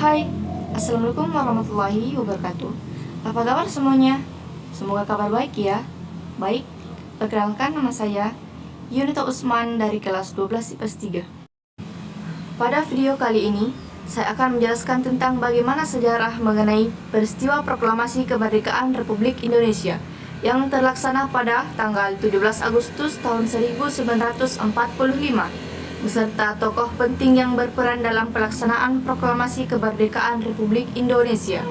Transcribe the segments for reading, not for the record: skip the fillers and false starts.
Hai, Assalamualaikum warahmatullahi wabarakatuh. Apa kabar semuanya? Semoga kabar baik ya. Baik, perkenalkan nama saya Yunita Usman dari kelas 12 IPS 3. Pada video kali ini, saya akan menjelaskan tentang bagaimana sejarah mengenai peristiwa proklamasi kemerdekaan Republik Indonesia yang terlaksana pada tanggal 17 Agustus tahun 1945 beserta tokoh penting yang berperan dalam pelaksanaan proklamasi kemerdekaan Republik Indonesia.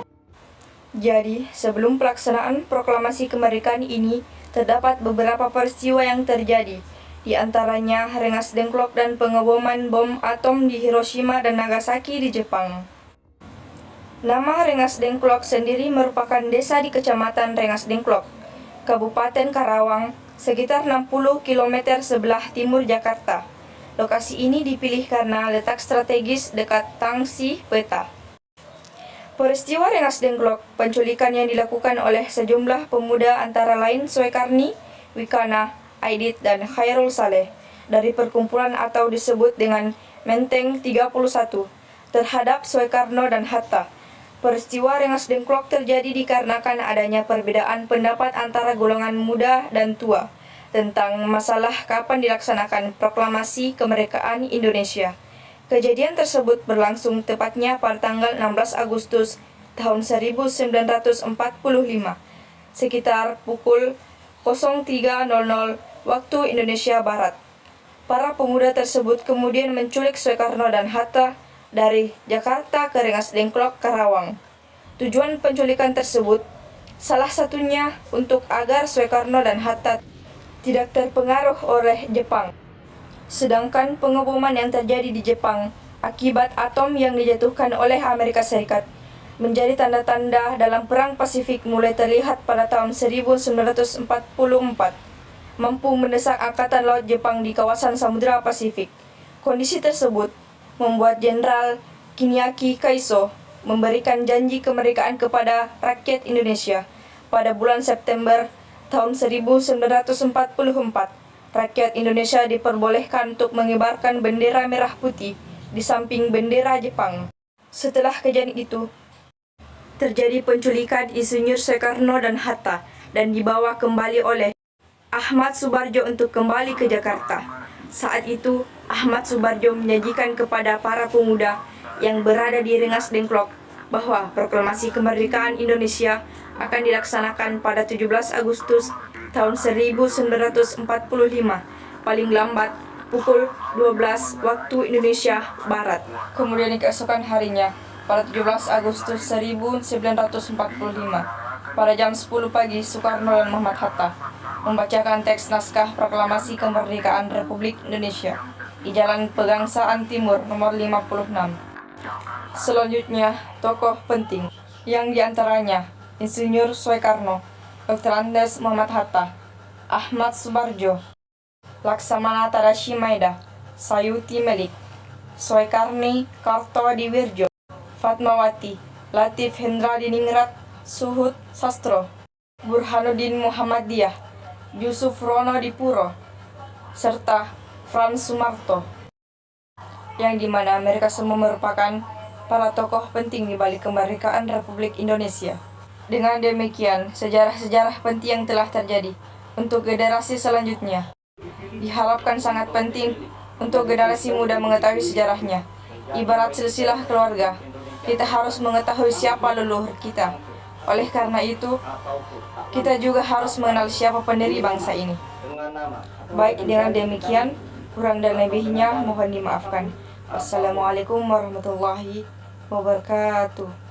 Jadi, sebelum pelaksanaan proklamasi kemerdekaan ini, terdapat beberapa peristiwa yang terjadi, di antaranya Rengas Dengklok dan pengeboman bom atom di Hiroshima dan Nagasaki di Jepang. Nama Rengas Dengklok sendiri merupakan desa di Kecamatan Rengas Dengklok, Kabupaten Karawang, sekitar 60 km sebelah timur Jakarta. Lokasi ini dipilih karena letak strategis dekat Tangsi Peta. Peristiwa Rengas Dengklok, penculikan yang dilakukan oleh sejumlah pemuda antara lain Soekarni, Wikana, Aidit, dan Khairul Saleh dari perkumpulan atau disebut dengan Menteng 31 terhadap Soekarno dan Hatta. Peristiwa Rengas Dengklok terjadi dikarenakan adanya perbedaan pendapat antara golongan muda dan tua tentang masalah kapan dilaksanakan proklamasi kemerdekaan Indonesia. Kejadian tersebut berlangsung tepatnya pada tanggal 16 Agustus tahun 1945, sekitar pukul 03.00 waktu Indonesia Barat. Para pemuda tersebut kemudian menculik Soekarno dan Hatta dari Jakarta ke Rengas Dengklok, Karawang. Tujuan penculikan tersebut salah satunya untuk agar Soekarno dan Hatta tidak terpengaruh oleh Jepang. Sedangkan pengeboman yang terjadi di Jepang akibat atom yang dijatuhkan oleh Amerika Serikat menjadi tanda-tanda dalam Perang Pasifik mulai terlihat pada tahun 1944, mampu mendesak Angkatan Laut Jepang di kawasan Samudra Pasifik. Kondisi tersebut membuat Jenderal Kiniaki Kaiso memberikan janji kemerdekaan kepada rakyat Indonesia pada bulan September tahun 1944. Rakyat Indonesia diperbolehkan untuk mengibarkan bendera merah putih di samping bendera Jepang. Setelah kejadian itu, terjadi penculikan Insinyur Soekarno dan Hatta dan dibawa kembali oleh Ahmad Subarjo untuk kembali ke Jakarta. Saat itu, Ahmad Subarjo menjanjikan kepada para pemuda yang berada di Rengas Dengklok bahwa proklamasi kemerdekaan Indonesia akan dilaksanakan pada 17 Agustus tahun 1945, paling lambat pukul 12 waktu Indonesia Barat. Kemudian keesokan harinya, pada 17 Agustus 1945, pada jam 10 pagi, Soekarno dan Muhammad Hatta membacakan teks naskah proklamasi kemerdekaan Republik Indonesia di Jalan Pegangsaan Timur nomor 56. Selanjutnya, tokoh penting, yang diantaranya Insinyur Soekarno, Dr. Andes Muhammad Hatta, Ahmad Subarjo, Laksamana Tadashi Maeda, Sayuti Melik, Soekarni Kartodiwirjo, Fatmawati, Latif Hendradiningrat, Suhut Sastro, Burhanuddin Muhammadiyah, Yusuf Rono Dipuro, serta Frans Sumarto, yang dimana mereka semua merupakan para tokoh penting di balik kemerdekaan Republik Indonesia. Dengan demikian, sejarah-sejarah penting yang telah terjadi untuk generasi selanjutnya diharapkan sangat penting untuk generasi muda mengetahui sejarahnya. Ibarat silsilah keluarga, kita harus mengetahui siapa leluhur kita. Oleh karena itu, kita juga harus mengenal siapa pendiri bangsa ini. Baik, dengan demikian, kurang dan lebihnya mohon dimaafkan. Wassalamualaikum warahmatullahi wabarakatuh.